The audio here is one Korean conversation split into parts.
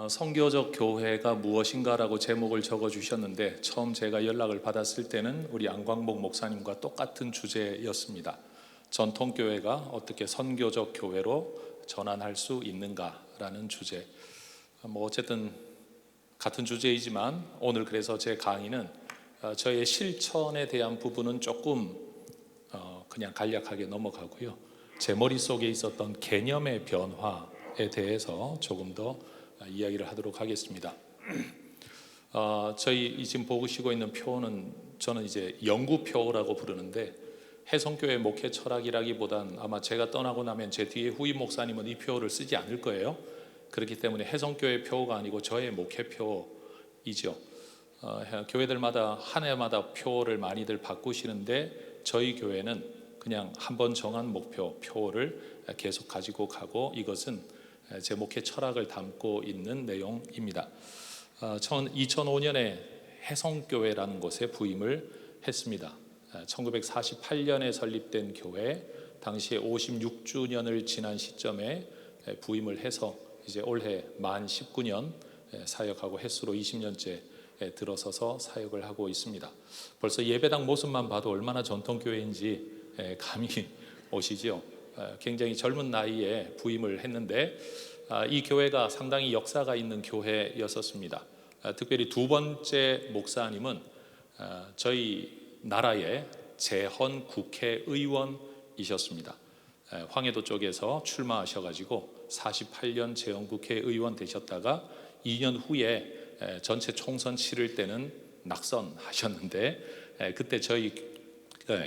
선교적 교회가 무엇인가라고 제목을 적어주셨는데 처음 제가 연락을 받았을 때는 우리 안광복 목사님과 똑같은 주제였습니다. 전통교회가 어떻게 선교적 교회로 전환할 수 있는가라는 주제. 어쨌든 같은 주제이지만 오늘 그래서 제 강의는 저의 실천에 대한 부분은 조금 그냥 간략하게 넘어가고요. 제 머릿속에 있었던 개념의 변화에 대해서 조금 더 이야기를 하도록 하겠습니다. 저희 지금 보시고 있는 표는 저는 이제 영구표라고 부르는데 해성교회 목회 철학이라기보단 아마 제가 떠나고 나면 제 뒤에 후임 목사님은 이 표를 쓰지 않을 거예요. 그렇기 때문에 해성교회 표가 아니고 저의 목회표이죠. 교회들마다 한 해마다 표를 많이들 바꾸시는데 저희 교회는 그냥 한번 정한 표를 계속 가지고 가고 이것은 제 목회 철학을 담고 있는 내용입니다. 2005년에 해성교회라는 곳에 부임을 했습니다. 1948년에 설립된 교회, 당시에 56주년을 지난 시점에 부임을 해서 이제 올해 만 19년 사역하고 횟수로 20년째 들어서서 사역을 하고 있습니다. 벌써 예배당 모습만 봐도 얼마나 전통교회인지 감이 오시죠. 굉장히 젊은 나이에 부임을 했는데 이 교회가 상당히 역사가 있는 교회였었습니다. 특별히 두 번째 목사님은 저희 나라의 재헌 국회의원이셨습니다. 황해도 쪽에서 출마하셔가지고 48년 재헌 국회의원 되셨다가 2년 후에 전체 총선 치를 때는 낙선하셨는데 그때 저희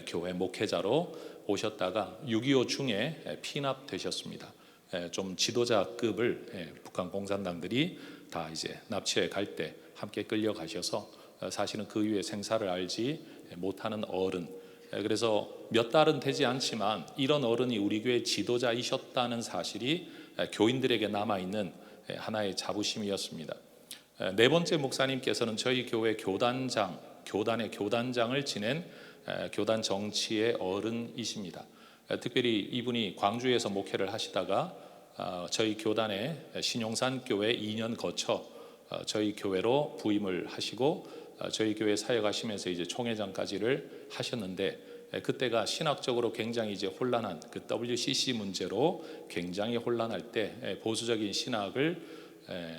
교회 목회자로 오셨다가 6.25 중에 피납되셨습니다. 좀 지도자급을 북한 공산당들이 다 이제 납치해 갈 때 함께 끌려가셔서 사실은 그 이후에 생사를 알지 못하는 어른. 그래서 몇 달은 되지 않지만 이런 어른이 우리 교회 지도자이셨다는 사실이 교인들에게 남아있는 하나의 자부심이었습니다. 네 번째 목사님께서는 저희 교회 교단의 교단장을 지낸 교단 정치의 어른이십니다. 특별히 이분이 광주에서 목회를 하시다가 저희 교단의 신용산 교회 2년 거쳐 저희 교회로 부임을 하시고 저희 교회 사역하시면서 이제 총회장까지를 하셨는데 그때가 신학적으로 굉장히 이제 혼란한 그 WCC 문제로 굉장히 혼란할 때 보수적인 신학을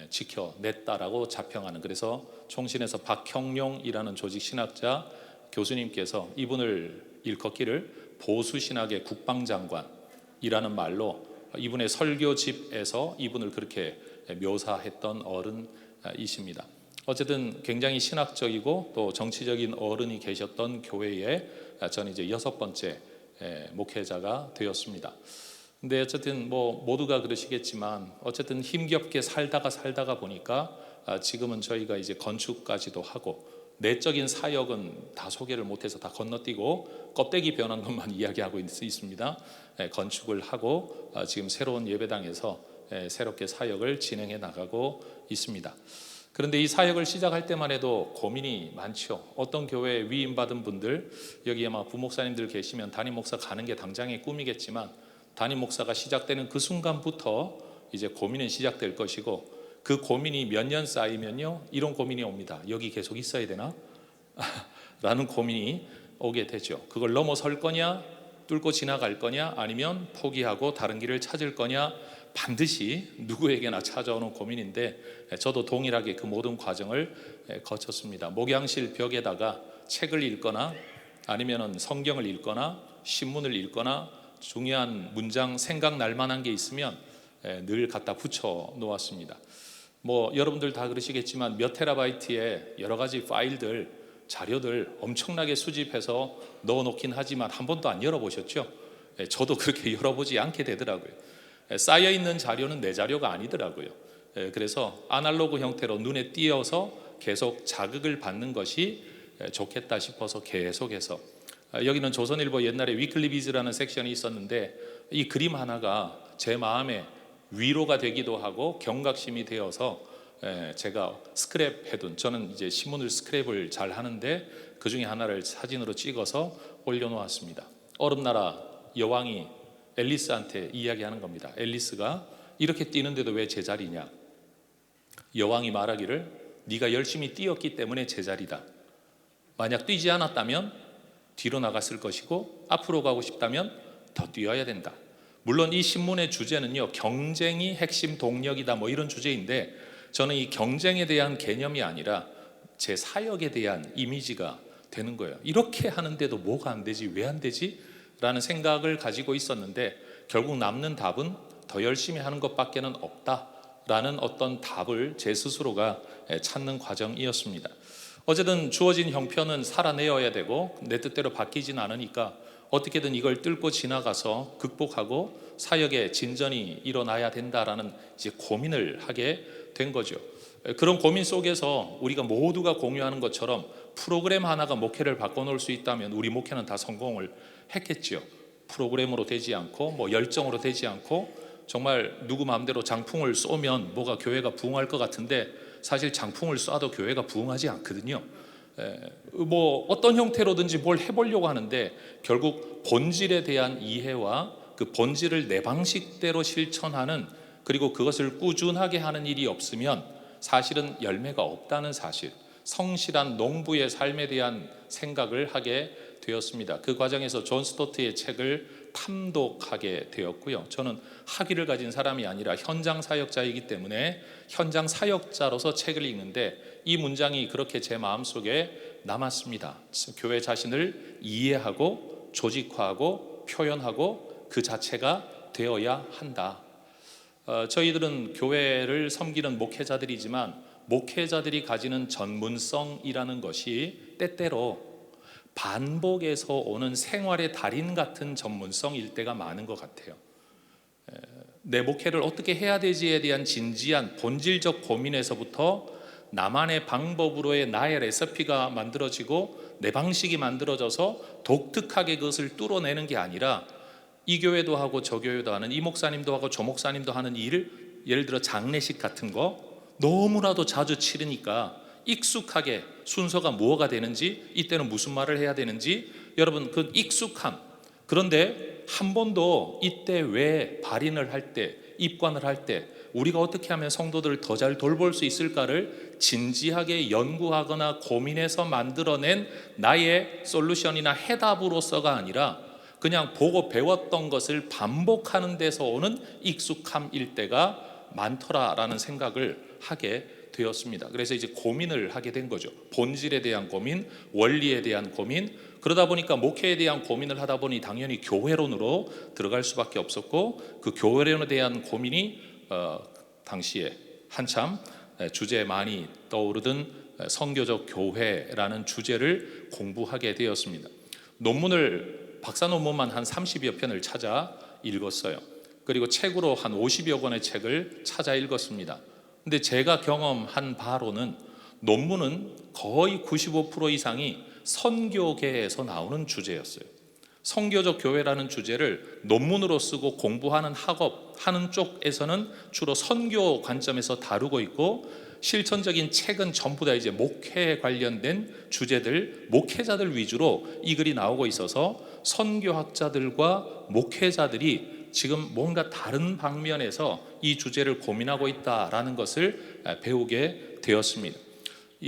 지켜냈다라고 자평하는, 그래서 총신에서 박형룡이라는 조직 신학자 교수님께서 이분을 일컫기를 보수신학의 국방장관이라는 말로 이분의 설교집에서 이분을 그렇게 묘사했던 어른이십니다. 어쨌든 굉장히 신학적이고 또 정치적인 어른이 계셨던 교회에 저는 이제 6번째 목회자가 되었습니다. 근데 어쨌든 모두가 그러시겠지만 어쨌든 힘겹게 살다가 보니까 지금은 저희가 이제 건축까지도 하고 내적인 사역은 다 소개를 못해서 다 건너뛰고 껍데기 변한 것만 이야기하고 있습니다. 건축을 하고 지금 새로운 예배당에서 새롭게 사역을 진행해 나가고 있습니다. 그런데 이 사역을 시작할 때만 해도 고민이 많죠. 어떤 교회에 위임받은 분들, 여기 아마 부목사님들 계시면 담임 목사 가는 게 당장의 꿈이겠지만 담임 목사가 시작되는 그 순간부터 이제 고민은 시작될 것이고 그 고민이 몇 년 쌓이면요 이런 고민이 옵니다. 여기 계속 있어야 되나? 라는 고민이 오게 되죠. 그걸 넘어설 거냐, 뚫고 지나갈 거냐, 아니면 포기하고 다른 길을 찾을 거냐, 반드시 누구에게나 찾아오는 고민인데 저도 동일하게 그 모든 과정을 거쳤습니다. 목양실 벽에다가 책을 읽거나 아니면 성경을 읽거나 신문을 읽거나 중요한 문장 생각날 만한 게 있으면 늘 갖다 붙여 놓았습니다. 여러분들 다 그러시겠지만 몇 테라바이트의 여러 가지 파일들, 자료들 엄청나게 수집해서 넣어놓긴 하지만 한 번도 안 열어보셨죠? 저도 그렇게 열어보지 않게 되더라고요. 쌓여있는 자료는 내 자료가 아니더라고요. 그래서 아날로그 형태로 눈에 띄어서 계속 자극을 받는 것이 좋겠다 싶어서 계속해서 여기는 조선일보 옛날에 위클리비즈라는 섹션이 있었는데 이 그림 하나가 제 마음에 위로가 되기도 하고 경각심이 되어서 제가 스크랩 해둔, 저는 이제 신문을 스크랩을 잘 하는데 그 중에 하나를 사진으로 찍어서 올려놓았습니다. 얼음나라 여왕이 앨리스한테 이야기하는 겁니다. 앨리스가 이렇게 뛰는데도 왜 제자리냐? 여왕이 말하기를 네가 열심히 뛰었기 때문에 제자리다. 만약 뛰지 않았다면 뒤로 나갔을 것이고 앞으로 가고 싶다면 더 뛰어야 된다. 물론 이 신문의 주제는요, 경쟁이 핵심 동력이다 뭐 이런 주제인데, 저는 이 경쟁에 대한 개념이 아니라 제 사역에 대한 이미지가 되는 거예요. 이렇게 하는데도 뭐가 안 되지, 왜 안 되지? 라는 생각을 가지고 있었는데, 결국 남는 답은 더 열심히 하는 것밖에는 없다라는 어떤 답을 제 스스로가 찾는 과정이었습니다. 어쨌든 주어진 형편은 살아내어야 되고 내 뜻대로 바뀌진 않으니까 어떻게든 이걸 뚫고 지나가서 극복하고 사역의 진전이 일어나야 된다라는 이제 고민을 하게 된 거죠. 그런 고민 속에서 우리가 모두가 공유하는 것처럼 프로그램 하나가 목회를 바꿔놓을 수 있다면 우리 목회는 다 성공을 했겠죠. 프로그램으로 되지 않고 뭐 열정으로 되지 않고 정말 누구 마음대로 장풍을 쏘면 뭐가 교회가 부흥할 것 같은데, 사실 장풍을 쏴도 교회가 부흥하지 않거든요. 뭐 어떤 형태로든지 뭘 해보려고 하는데 결국 본질에 대한 이해와 그 본질을 내 방식대로 실천하는, 그리고 그것을 꾸준하게 하는 일이 없으면 사실은 열매가 없다는 사실, 성실한 농부의 삶에 대한 생각을 하게 되었습니다. 그 과정에서 존 스토트의 책을 탐독하게 되었고요. 저는 학위를 가진 사람이 아니라 현장 사역자이기 때문에 현장 사역자로서 책을 읽는데 이 문장이 그렇게 제 마음속에 남았습니다. 교회 자신을 이해하고 조직화하고 표현하고 그 자체가 되어야 한다. 저희들은 교회를 섬기는 목회자들이지만 목회자들이 가지는 전문성이라는 것이 때때로 반복에서 오는 생활의 달인 같은 전문성일 때가 많은 것 같아요. 내 목회를 어떻게 해야 되지에 대한 진지한 본질적 고민에서부터 나만의 방법으로의 나의 레시피가 만들어지고 내 방식이 만들어져서 독특하게 그것을 뚫어내는 게 아니라 이 교회도 하고 저 교회도 하는, 이 목사님도 하고 저 목사님도 하는 일을, 예를 들어 장례식 같은 거 너무나도 자주 치르니까 익숙하게 순서가 뭐가 되는지, 이때는 무슨 말을 해야 되는지, 여러분 그 익숙함. 그런데 한 번도 이때 왜 발인을 할 때, 입관을 할 때 우리가 어떻게 하면 성도들을 더 잘 돌볼 수 있을까를 진지하게 연구하거나 고민해서 만들어낸 나의 솔루션이나 해답으로서가 아니라 그냥 보고 배웠던 것을 반복하는 데서 오는 익숙함일 때가 많더라라는 생각을 하게 되었습니다. 그래서 이제 고민을 하게 된 거죠. 본질에 대한 고민, 원리에 대한 고민. 그러다 보니까 목회에 대한 고민을 하다 보니 당연히 교회론으로 들어갈 수밖에 없었고, 그 교회론에 대한 고민이 당시에 한참 주제에 많이 떠오르던 선교적 교회라는 주제를 공부하게 되었습니다. 박사 논문만 한 30여 편을 찾아 읽었어요. 그리고 책으로 한 50여 권의 책을 찾아 읽었습니다. 근데 제가 경험한 바로는 논문은 거의 95% 이상이 선교계에서 나오는 주제였어요. 선교적 교회라는 주제를 논문으로 쓰고 공부하는 학업 하는 쪽에서는 주로 선교 관점에서 다루고 있고, 실천적인 책은 전부 다 이제 목회에 관련된 주제들, 목회자들 위주로 이 글이 나오고 있어서 선교학자들과 목회자들이 지금 뭔가 다른 방면에서 이 주제를 고민하고 있다라는 것을 배우게 되었습니다.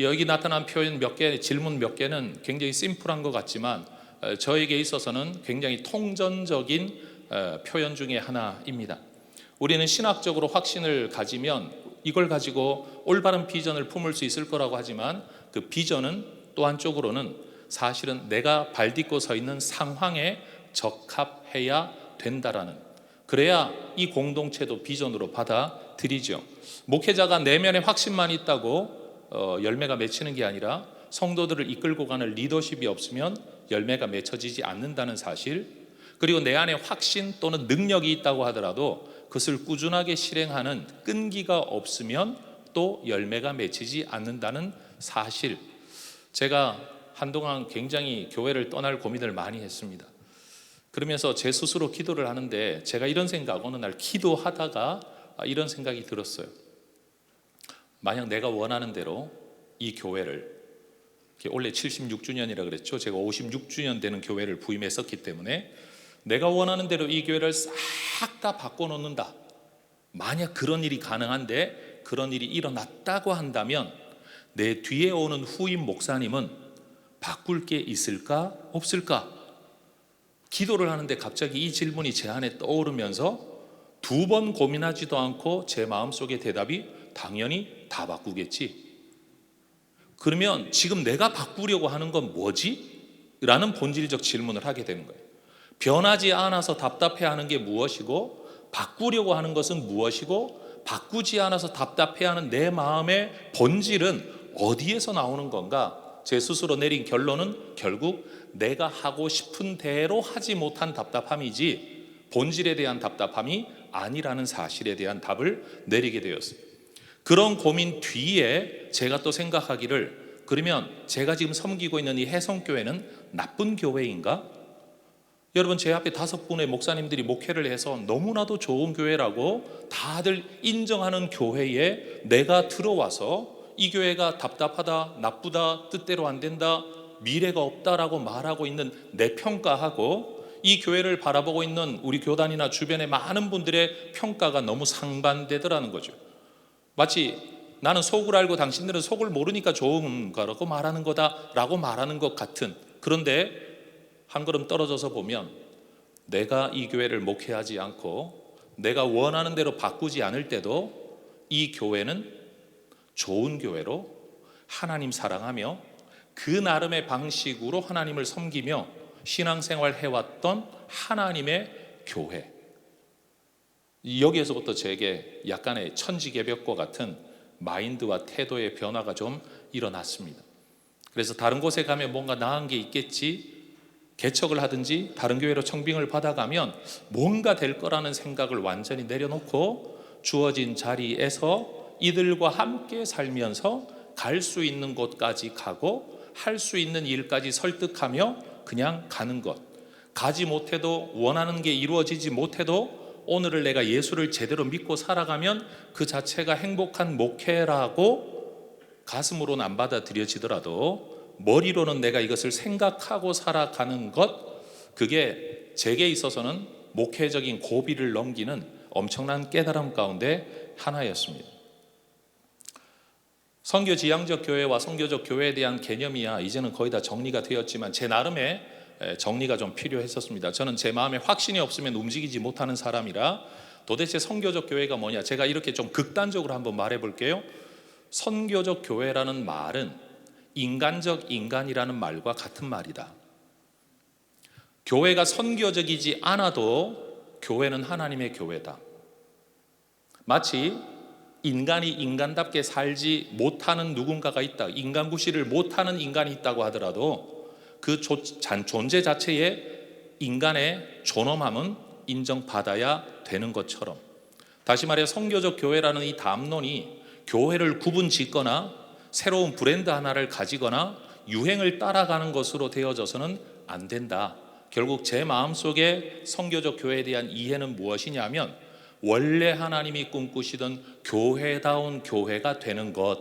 여기 나타난 표현 몇 개, 질문 몇 개는 굉장히 심플한 것 같지만 저에게 있어서는 굉장히 통전적인 표현 중에 하나입니다. 우리는 신학적으로 확신을 가지면 이걸 가지고 올바른 비전을 품을 수 있을 거라고 하지만, 그 비전은 또 한쪽으로는 사실은 내가 발딛고 서 있는 상황에 적합해야 된다라는, 그래야 이 공동체도 비전으로 받아들이죠. 목회자가 내면에 확신만 있다고 열매가 맺히는 게 아니라 성도들을 이끌고 가는 리더십이 없으면 열매가 맺혀지지 않는다는 사실, 그리고 내 안에 확신 또는 능력이 있다고 하더라도 그것을 꾸준하게 실행하는 끈기가 없으면 또 열매가 맺히지 않는다는 사실. 제가 한동안 굉장히 교회를 떠날 고민을 많이 했습니다. 그러면서 제 스스로 기도를 하는데 제가 이런 생각, 어느 날 기도하다가 이런 생각이 들었어요. 만약 내가 원하는 대로 이 교회를, 원래 76주년이라 그랬죠. 제가 56주년 되는 교회를 부임했었기 때문에 내가 원하는 대로 이 교회를 싹 다 바꿔놓는다. 만약 그런 일이 가능한데 그런 일이 일어났다고 한다면 내 뒤에 오는 후임 목사님은 바꿀 게 있을까 없을까? 기도를 하는데 갑자기 이 질문이 제 안에 떠오르면서 2번 고민하지도 않고 제 마음속의 대답이 당연히 다 바꾸겠지. 그러면 지금 내가 바꾸려고 하는 건 뭐지? 라는 본질적 질문을 하게 되는 거예요. 변하지 않아서 답답해하는 게 무엇이고, 바꾸려고 하는 것은 무엇이고, 바꾸지 않아서 답답해하는 내 마음의 본질은 어디에서 나오는 건가? 제 스스로 내린 결론은 결국 내가 하고 싶은 대로 하지 못한 답답함이지 본질에 대한 답답함이 아니라는 사실에 대한 답을 내리게 되었어요. 그런 고민 뒤에 제가 또 생각하기를, 그러면 제가 지금 섬기고 있는 이 해성교회는 나쁜 교회인가? 여러분, 제 앞에 5분의 목사님들이 목회를 해서 너무나도 좋은 교회라고 다들 인정하는 교회에 내가 들어와서 이 교회가 답답하다, 나쁘다, 뜻대로 안 된다, 미래가 없다라고 말하고 있는 내 평가하고 이 교회를 바라보고 있는 우리 교단이나 주변의 많은 분들의 평가가 너무 상반되더라는 거죠. 마치 나는 속을 알고 당신들은 속을 모르니까 좋은 거라고 말하는 거다라고 말하는 것 같은. 그런데 한 걸음 떨어져서 보면 내가 이 교회를 목회하지 않고 내가 원하는 대로 바꾸지 않을 때도 이 교회는 좋은 교회로 하나님 사랑하며 그 나름의 방식으로 하나님을 섬기며 신앙생활 해왔던 하나님의 교회. 여기에서부터 제게 약간의 천지개벽과 같은 마인드와 태도의 변화가 좀 일어났습니다. 그래서 다른 곳에 가면 뭔가 나은 게 있겠지, 개척을 하든지 다른 교회로 청빙을 받아가면 뭔가 될 거라는 생각을 완전히 내려놓고 주어진 자리에서 이들과 함께 살면서 갈 수 있는 곳까지 가고 할 수 있는 일까지 설득하며 그냥 가는 것. 가지 못해도, 원하는 게 이루어지지 못해도 오늘을 내가 예수를 제대로 믿고 살아가면 그 자체가 행복한 목회라고 가슴으로는 안 받아들여지더라도 머리로는 내가 이것을 생각하고 살아가는 것, 그게 제게 있어서는 목회적인 고비를 넘기는 엄청난 깨달음 가운데 하나였습니다. 선교지향적 교회와 선교적 교회에 대한 개념이야 이제는 거의 다 정리가 되었지만 제 나름의 정리가 좀 필요했었습니다. 저는 제 마음에 확신이 없으면 움직이지 못하는 사람이라 도대체 선교적 교회가 뭐냐, 제가 이렇게 좀 극단적으로 한번 말해 볼게요. 선교적 교회라는 말은 인간적 인간이라는 말과 같은 말이다. 교회가 선교적이지 않아도 교회는 하나님의 교회다. 마치 인간이 인간답게 살지 못하는 누군가가 있다, 인간구실을 못하는 인간이 있다고 하더라도 그 존재 자체에 인간의 존엄함은 인정받아야 되는 것처럼, 다시 말해 선교적 교회라는 이 담론이 교회를 구분 짓거나 새로운 브랜드 하나를 가지거나 유행을 따라가는 것으로 되어져서는 안 된다. 결국 제 마음속에 선교적 교회에 대한 이해는 무엇이냐면 원래 하나님이 꿈꾸시던 교회다운 교회가 되는 것,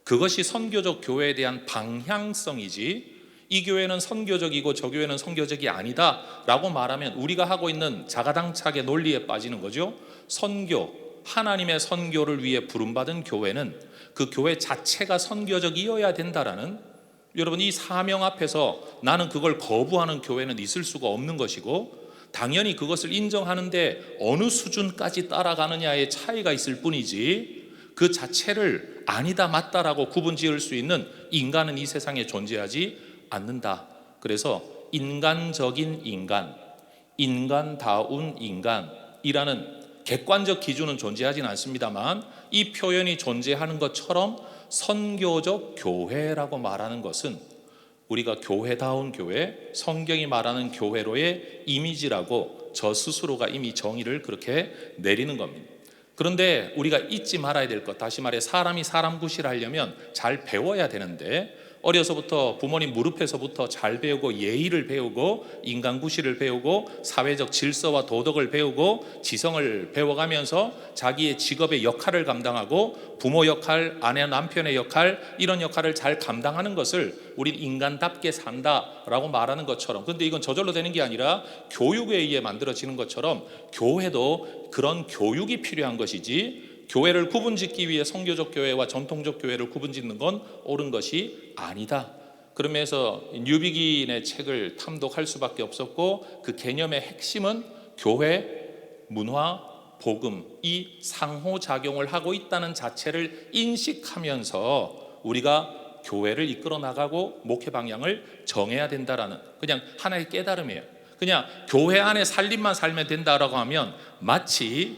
그것이 선교적 교회에 대한 방향성이지, 이 교회는 선교적이고 저 교회는 선교적이 아니다 라고 말하면 우리가 하고 있는 자가당착의 논리에 빠지는 거죠. 선교, 하나님의 선교를 위해 부름받은 교회는 그 교회 자체가 선교적이어야 된다라는, 여러분 이 사명 앞에서 나는 그걸 거부하는 교회는 있을 수가 없는 것이고, 당연히 그것을 인정하는데 어느 수준까지 따라가느냐의 차이가 있을 뿐이지 그 자체를 아니다 맞다라고 구분 지을 수 있는 인간은 이 세상에 존재하지 않는다. 그래서 인간적인 인간, 인간다운 인간이라는 객관적 기준은 존재하지는 않습니다만 이 표현이 존재하는 것처럼 선교적 교회라고 말하는 것은 우리가 교회다운 교회, 성경이 말하는 교회로의 이미지라고 저 스스로가 이미 정의를 그렇게 내리는 겁니다. 그런데 우리가 잊지 말아야 될 것, 다시 말해 사람이 사람 구실하려면 잘 배워야 되는데 어려서부터 부모님 무릎에서부터 잘 배우고 예의를 배우고 인간 구실을 배우고 사회적 질서와 도덕을 배우고 지성을 배워가면서 자기의 직업의 역할을 감당하고 부모 역할, 아내 남편의 역할, 이런 역할을 잘 감당하는 것을 우린 인간답게 산다라고 말하는 것처럼, 근데 이건 저절로 되는 게 아니라 교육에 의해 만들어지는 것처럼 교회도 그런 교육이 필요한 것이지 교회를 구분짓기 위해 선교적 교회와 전통적 교회를 구분짓는 건 옳은 것이 아니다. 그러면서 뉴비긴의 책을 탐독할 수밖에 없었고, 그 개념의 핵심은 교회, 문화, 복음, 이 상호작용을 하고 있다는 자체를 인식하면서 우리가 교회를 이끌어 나가고 목회 방향을 정해야 된다라는 그냥 하나의 깨달음이에요. 그냥 교회 안에 살림만 살면 된다라고 하면 마치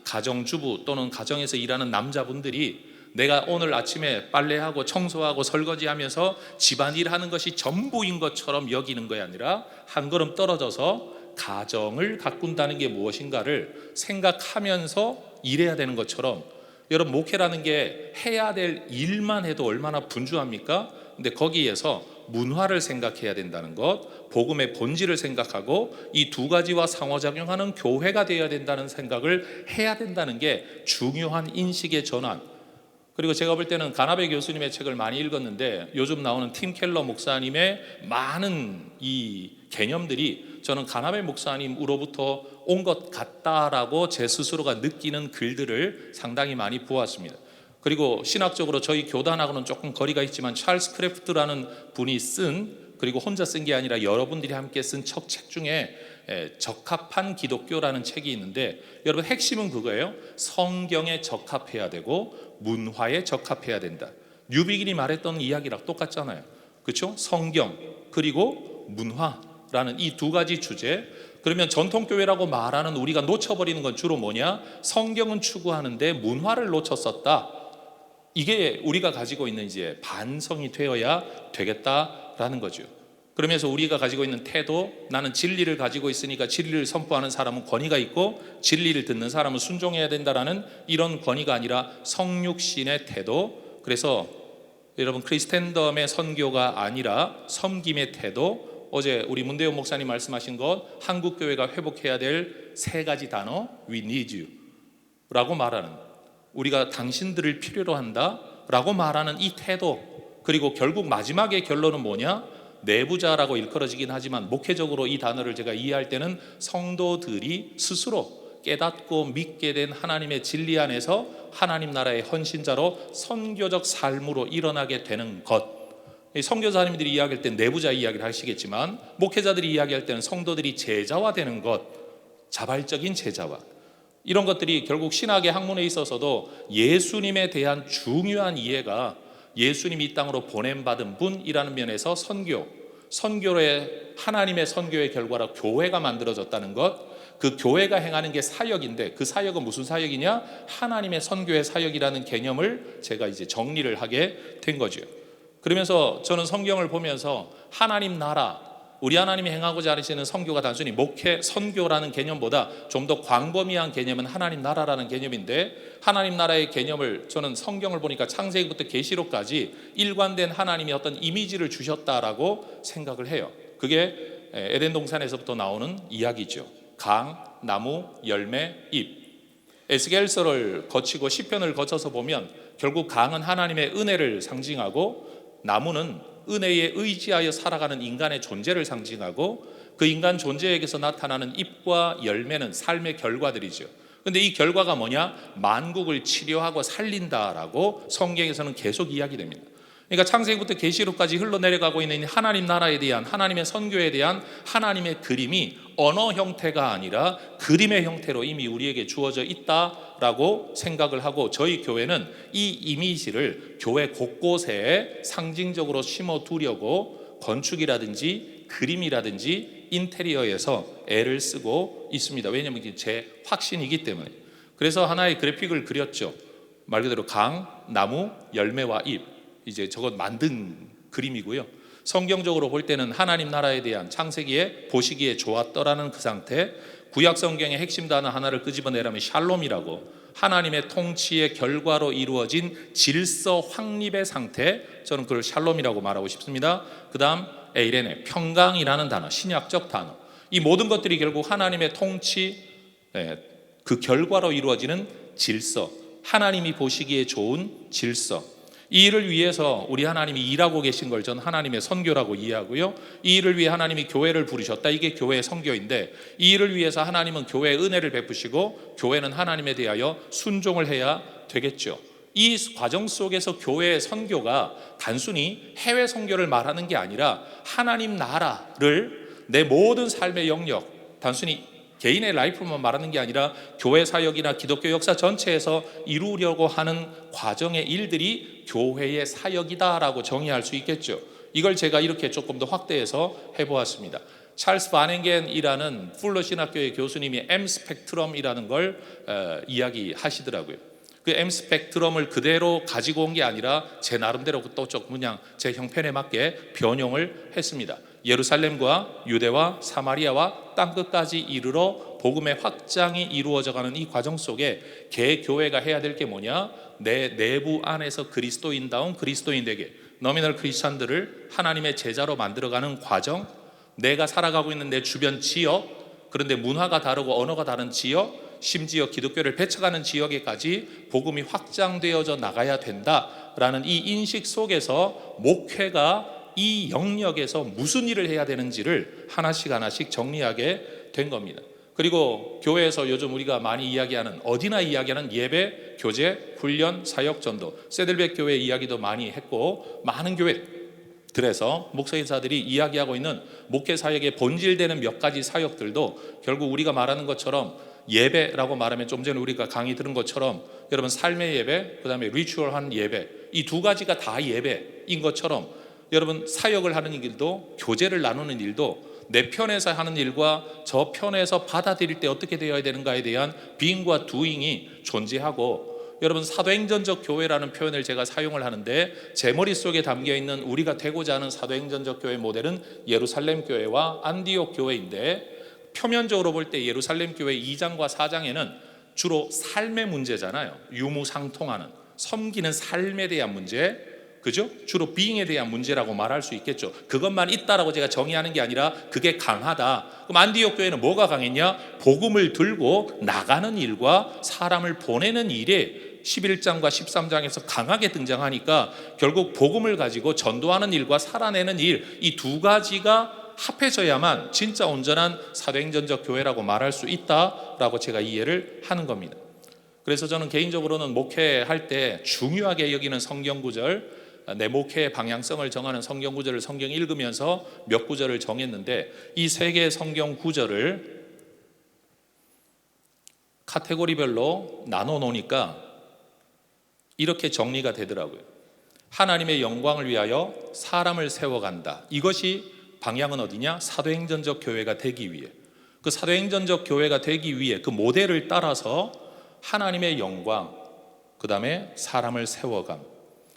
가정주부 또는 가정에서 일하는 남자분들이 내가 오늘 아침에 빨래하고 청소하고 설거지하면서 집안일 하는 것이 전부인 것처럼 여기는 것이 아니라 한 걸음 떨어져서 가정을 가꾼다는 게 무엇인가를 생각하면서 일해야 되는 것처럼, 여러분 목회라는 게 해야 될 일만 해도 얼마나 분주합니까? 근데 거기에서 문화를 생각해야 된다는 것, 복음의 본질을 생각하고 이 두 가지와 상호작용하는 교회가 되어야 된다는 생각을 해야 된다는 게 중요한 인식의 전환. 그리고 제가 볼 때는 가나베 교수님의 책을 많이 읽었는데 요즘 나오는 팀 켈러 목사님의 많은 이 개념들이 저는 가나베 목사님으로부터 온 것 같다라고 제 스스로가 느끼는 글들을 상당히 많이 보았습니다. 그리고 신학적으로 저희 교단하고는 조금 거리가 있지만 찰스 크래프트라는 분이 쓴, 그리고 혼자 쓴 게 아니라 여러분들이 함께 쓴 책 중에 적합한 기독교라는 책이 있는데, 여러분 핵심은 그거예요. 성경에 적합해야 되고 문화에 적합해야 된다. 뉴비긴이 말했던 이야기랑 똑같잖아요. 그렇죠? 성경 그리고 문화라는 이 두 가지 주제. 그러면 전통교회라고 말하는 우리가 놓쳐버리는 건 주로 뭐냐? 성경은 추구하는데 문화를 놓쳤었다. 이게 우리가 가지고 있는 이제 반성이 되어야 되겠다라는 거죠. 그러면서 우리가 가지고 있는 태도, 나는 진리를 가지고 있으니까 진리를 선포하는 사람은 권위가 있고 진리를 듣는 사람은 순종해야 된다라는 이런 권위가 아니라 성육신의 태도. 그래서 여러분 크리스텐덤의 선교가 아니라 섬김의 태도. 어제 우리 문대용 목사님 말씀하신 것, 한국교회가 회복해야 될 세 가지 단어, We need you 라고 말하는, 우리가 당신들을 필요로 한다 라고 말하는 이 태도. 그리고 결국 마지막의 결론은 뭐냐? 내부자라고 일컬어지긴 하지만 목회적으로 이 단어를 제가 이해할 때는 성도들이 스스로 깨닫고 믿게 된 하나님의 진리 안에서 하나님 나라의 헌신자로 선교적 삶으로 일어나게 되는 것. 선교사님들이 이야기할 때 내부자 이야기를 하시겠지만 목회자들이 이야기할 때는 성도들이 제자화 되는 것, 자발적인 제자화. 이런 것들이 결국 신학의 학문에 있어서도 예수님에 대한 중요한 이해가 예수님이 이 땅으로 보냄받은 분이라는 면에서 선교의 하나님의 선교의 결과로 교회가 만들어졌다는 것, 그 교회가 행하는 게 사역인데 그 사역은 무슨 사역이냐? 하나님의 선교의 사역이라는 개념을 제가 이제 정리를 하게 된 거죠. 그러면서 저는 성경을 보면서 하나님 나라, 우리 하나님이 행하고자 하시는 선교가 단순히 목회, 선교라는 개념보다 좀 더 광범위한 개념은 하나님 나라라는 개념인데, 하나님 나라의 개념을 저는 성경을 보니까 창세기부터 계시록까지 일관된 하나님이 어떤 이미지를 주셨다라고 생각을 해요. 그게 에덴 동산에서부터 나오는 이야기죠. 강, 나무, 열매, 잎. 에스겔서를 거치고 시편을 거쳐서 보면 결국 강은 하나님의 은혜를 상징하고, 나무는 은혜에 의지하여 살아가는 인간의 존재를 상징하고, 그 인간 존재에게서 나타나는 잎과 열매는 삶의 결과들이죠. 근데 이 결과가 뭐냐? 만국을 치료하고 살린다라고 성경에서는 계속 이야기됩니다. 그러니까 창세기부터 계시록까지 흘러내려가고 있는 하나님 나라에 대한, 하나님의 선교에 대한 하나님의 그림이 언어 형태가 아니라 그림의 형태로 이미 우리에게 주어져 있다라고 생각을 하고, 저희 교회는 이 이미지를 교회 곳곳에 상징적으로 심어두려고 건축이라든지 그림이라든지 인테리어에서 애를 쓰고 있습니다. 왜냐하면 이게 제 확신이기 때문에. 그래서 하나의 그래픽을 그렸죠. 말 그대로 강, 나무, 열매와 잎. 이제 저것 만든 그림이고요. 성경적으로 볼 때는 하나님 나라에 대한, 창세기에 보시기에 좋았더라는 그 상태. 구약 성경의 핵심 단어 하나를 끄집어내라면 샬롬이라고, 하나님의 통치의 결과로 이루어진 질서 확립의 상태, 저는 그걸 샬롬이라고 말하고 싶습니다. 그 다음 에이레네, 평강이라는 단어, 신약적 단어. 이 모든 것들이 결국 하나님의 통치, 그 결과로 이루어지는 질서, 하나님이 보시기에 좋은 질서. 이 일을 위해서 우리 하나님이 일하고 계신 걸 전 하나님의 선교라고 이해하고요. 이 일을 위해 하나님이 교회를 부르셨다. 이게 교회의 선교인데, 이 일을 위해서 하나님은 교회에 은혜를 베푸시고 교회는 하나님에 대하여 순종을 해야 되겠죠. 이 과정 속에서 교회의 선교가 단순히 해외 선교를 말하는 게 아니라 하나님 나라를 내 모든 삶의 영역, 단순히 개인의 라이프만 말하는 게 아니라 교회 사역이나 기독교 역사 전체에서 이루려고 하는 과정의 일들이 교회의 사역이다라고 정의할 수 있겠죠. 이걸 제가 이렇게 조금 더 확대해서 해보았습니다. 찰스 바넨겐이라는 풀러 신학교의 교수님이 M 스펙트럼이라는 걸 이야기하시더라고요. 그 M 스펙트럼을 그대로 가지고 온 게 아니라 제 나름대로 또 조금 그냥 제 형편에 맞게 변형을 했습니다. 예루살렘과 유대와 사마리아와 땅끝까지 이르러 복음의 확장이 이루어져가는 이 과정 속에 개교회가 해야 될 게 뭐냐? 내 내부 안에서 그리스도인다운 그리스도인에게 너미널 크리스찬들을 하나님의 제자로 만들어가는 과정, 내가 살아가고 있는 내 주변 지역, 그런데 문화가 다르고 언어가 다른 지역, 심지어 기독교를 배척하는 지역에까지 복음이 확장되어져 나가야 된다라는 이 인식 속에서 목회가 이 영역에서 무슨 일을 해야 되는지를 하나씩 하나씩 정리하게 된 겁니다. 그리고 교회에서 요즘 우리가 많이 이야기하는, 어디나 이야기하는 예배, 교제, 훈련, 사역, 전도, 세들백 교회 이야기도 많이 했고, 많은 교회들에서 목사인사들이 이야기하고 있는 목회 사역의 본질되는 몇 가지 사역들도 결국 우리가 말하는 것처럼 예배라고 말하면 좀 전에 우리가 강의 들은 것처럼 여러분 삶의 예배, 그 다음에 리추얼한 예배, 이 두 가지가 다 예배인 것처럼 여러분 사역을 하는 일도, 교제를 나누는 일도 내 편에서 하는 일과 저 편에서 받아들일 때 어떻게 되어야 되는가에 대한 being과 doing이 존재하고, 여러분 사도행전적 교회라는 표현을 제가 사용을 하는데 제 머릿속에 담겨있는 우리가 되고자 하는 사도행전적 교회 모델은 예루살렘 교회와 안디옥 교회인데, 표면적으로 볼 때 예루살렘 교회 2장과 4장에는 주로 삶의 문제잖아요. 유무상통하는, 섬기는 삶에 대한 문제, 그죠? 주로 being에 대한 문제라고 말할 수 있겠죠. 그것만 있다라고 제가 정의하는 게 아니라 그게 강하다. 그럼 안디옥 교회는 뭐가 강했냐? 복음을 들고 나가는 일과 사람을 보내는 일에 11장과 13장에서 강하게 등장하니까 결국 복음을 가지고 전도하는 일과 살아내는 일, 이 두 가지가 합해져야만 진짜 온전한 사도행전적 교회라고 말할 수 있다라고 제가 이해를 하는 겁니다. 그래서 저는 개인적으로는 목회할 때 중요하게 여기는 성경 구절, 내 목회의 방향성을 정하는 성경 구절을 성경 읽으면서 몇 구절을 정했는데, 이 세 개의 성경 구절을 카테고리별로 나눠 놓으니까 이렇게 정리가 되더라고요. 하나님의 영광을 위하여 사람을 세워간다. 이것이 방향은 어디냐? 사도행전적 교회가 되기 위해, 그 사도행전적 교회가 되기 위해 그 모델을 따라서 하나님의 영광, 그 다음에 사람을 세워감.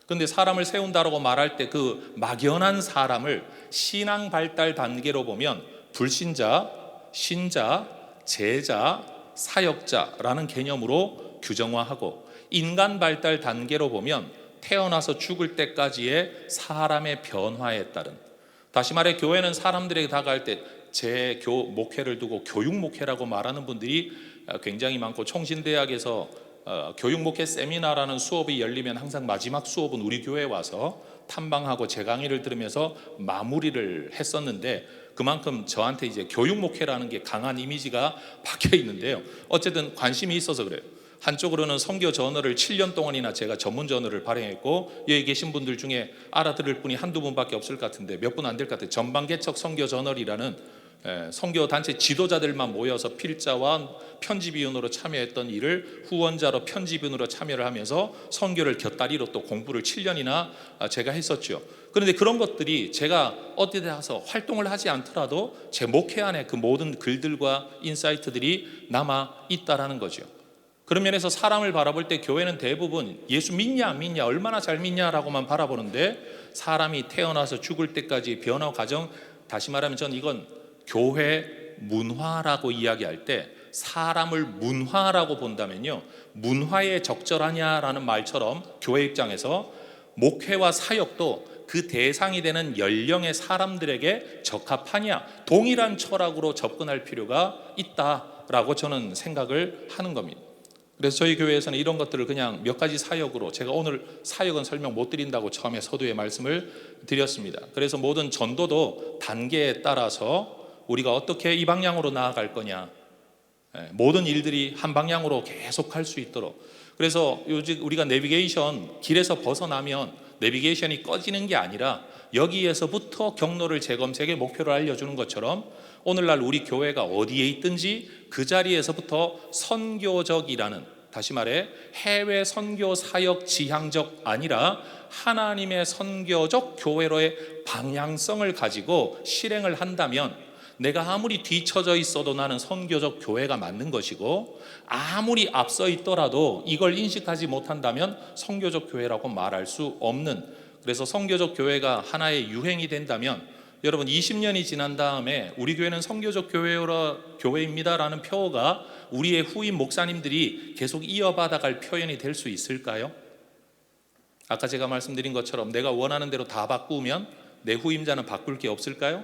그런데 사람을 세운다라고 말할 때 그 막연한 사람을 신앙 발달 단계로 보면 불신자, 신자, 제자, 사역자라는 개념으로 규정화하고, 인간 발달 단계로 보면 태어나서 죽을 때까지의 사람의 변화에 따른, 다시 말해 교회는 사람들에게 다가갈 때 제 목회를 두고 교육 목회라고 말하는 분들이 굉장히 많고, 총신대학에서 교육 목회 세미나라는 수업이 열리면 항상 마지막 수업은 우리 교회에 와서 탐방하고 제 강의를 들으면서 마무리를 했었는데, 그만큼 저한테 이제 교육 목회라는 게 강한 이미지가 박혀 있는데요. 어쨌든 관심이 있어서 그래요. 한쪽으로는 선교 저널을 7년 동안이나 제가 전문 저널을 발행했고, 여기 계신 분들 중에 알아들을 분이 한두 분밖에 없을 것 같은데, 몇 분 안 될 것 같아요. 전방개척 선교 저널이라는 선교 단체 지도자들만 모여서 필자와 편집위원으로 참여했던 일을 후원자로 편집위원으로 참여를 하면서 선교를 곁다리로 또 공부를 7년이나 제가 했었죠. 그런데 그런 것들이 제가 어디 가서 활동을 하지 않더라도 제 목회 안에 그 모든 글들과 인사이트들이 남아 있다라는 거죠. 그런 면에서 사람을 바라볼 때 교회는 대부분 예수 믿냐 안 믿냐, 얼마나 잘 믿냐라고만 바라보는데, 사람이 태어나서 죽을 때까지 변화 과정, 다시 말하면 저는 이건 교회 문화라고 이야기할 때 사람을 문화라고 본다면요, 문화에 적절하냐라는 말처럼 교회 입장에서 목회와 사역도 그 대상이 되는 연령의 사람들에게 적합하냐, 동일한 철학으로 접근할 필요가 있다라고 저는 생각을 하는 겁니다. 그래서 저희 교회에서는 이런 것들을 그냥 몇 가지 사역으로, 제가 오늘 사역은 설명 못 드린다고 처음에 서두에 말씀을 드렸습니다. 그래서 모든 전도도 단계에 따라서 우리가 어떻게 이 방향으로 나아갈 거냐, 모든 일들이 한 방향으로 계속 할 수 있도록. 그래서 요즘 우리가 내비게이션 길에서 벗어나면 내비게이션이 꺼지는 게 아니라 여기에서부터 경로를 재검색의 목표를 알려주는 것처럼 오늘날 우리 교회가 어디에 있든지 그 자리에서부터 선교적이라는, 다시 말해 해외 선교 사역 지향적 아니라 하나님의 선교적 교회로의 방향성을 가지고 실행을 한다면 내가 아무리 뒤처져 있어도 나는 선교적 교회가 맞는 것이고, 아무리 앞서 있더라도 이걸 인식하지 못한다면 선교적 교회라고 말할 수 없는, 그래서 선교적 교회가 하나의 유행이 된다면 여러분 20년이 지난 다음에 우리 교회는 선교적 교회입니다 라는 표어가 우리의 후임 목사님들이 계속 이어받아갈 표현이 될 수 있을까요? 아까 제가 말씀드린 것처럼 내가 원하는 대로 다 바꾸면 내 후임자는 바꿀 게 없을까요?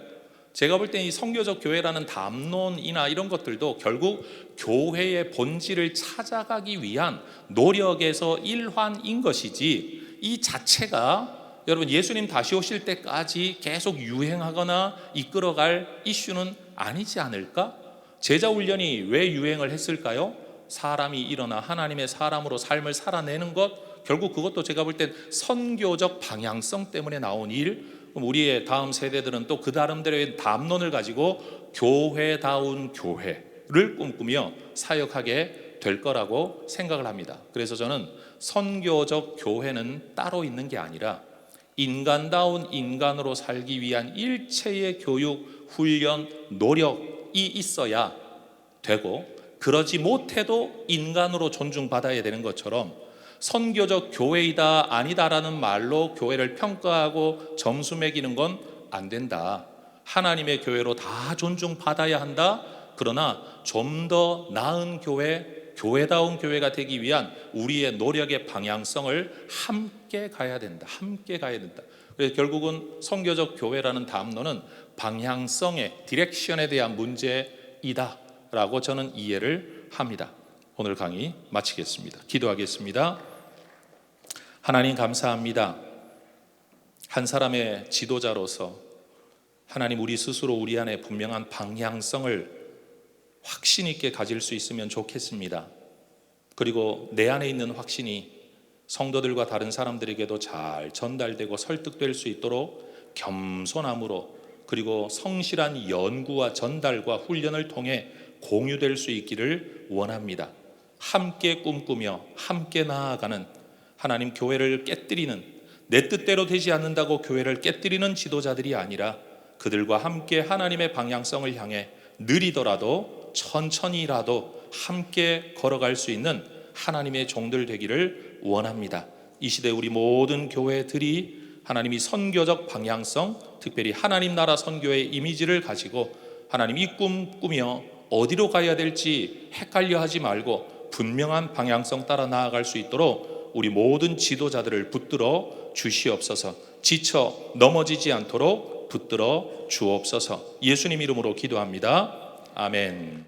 제가 볼 때 이 선교적 교회라는 담론이나 이런 것들도 결국 교회의 본질을 찾아가기 위한 노력에서 일환인 것이지, 이 자체가 여러분 예수님 다시 오실 때까지 계속 유행하거나 이끌어갈 이슈는 아니지 않을까? 제자 훈련이 왜 유행을 했을까요? 사람이 일어나 하나님의 사람으로 삶을 살아내는 것, 결국 그것도 제가 볼 땐 선교적 방향성 때문에 나온 일. 그럼 우리의 다음 세대들은 또 그 나름대로의 담론을 가지고 교회다운 교회를 꿈꾸며 사역하게 될 거라고 생각을 합니다. 그래서 저는 선교적 교회는 따로 있는 게 아니라 인간다운 인간으로 살기 위한 일체의 교육, 훈련, 노력이 있어야 되고, 그러지 못해도 인간으로 존중받아야 되는 것처럼 선교적 교회이다 아니다라는 말로 교회를 평가하고 점수 매기는 건 안 된다. 하나님의 교회로 다 존중받아야 한다. 그러나 좀 더 나은 교회, 교회다운 교회가 되기 위한 우리의 노력의 방향성을 함께 가야 된다. 함께 가야 된다. 그래서 결국은 선교적 교회라는 담론은 방향성의 디렉션에 대한 문제이다 라고 저는 이해를 합니다. 오늘 강의 마치겠습니다. 기도하겠습니다. 하나님 감사합니다. 한 사람의 지도자로서 하나님, 우리 스스로 우리 안에 분명한 방향성을 확신 있게 가질 수 있으면 좋겠습니다. 그리고 내 안에 있는 확신이 성도들과 다른 사람들에게도 잘 전달되고 설득될 수 있도록 겸손함으로, 그리고 성실한 연구와 전달과 훈련을 통해 공유될 수 있기를 원합니다. 함께 꿈꾸며 함께 나아가는, 하나님 교회를 깨뜨리는, 내 뜻대로 되지 않는다고 교회를 깨뜨리는 지도자들이 아니라 그들과 함께 하나님의 방향성을 향해 느리더라도 천천히라도 함께 걸어갈 수 있는 하나님의 종들 되기를 원합니다. 이 시대 우리 모든 교회들이 하나님이 선교적 방향성, 특별히 하나님 나라 선교의 이미지를 가지고 하나님 이 꿈 꾸며 어디로 가야 될지 헷갈려 하지 말고 분명한 방향성 따라 나아갈 수 있도록 우리 모든 지도자들을 붙들어 주시옵소서. 지쳐 넘어지지 않도록 붙들어 주옵소서. 예수님 이름으로 기도합니다. 아멘.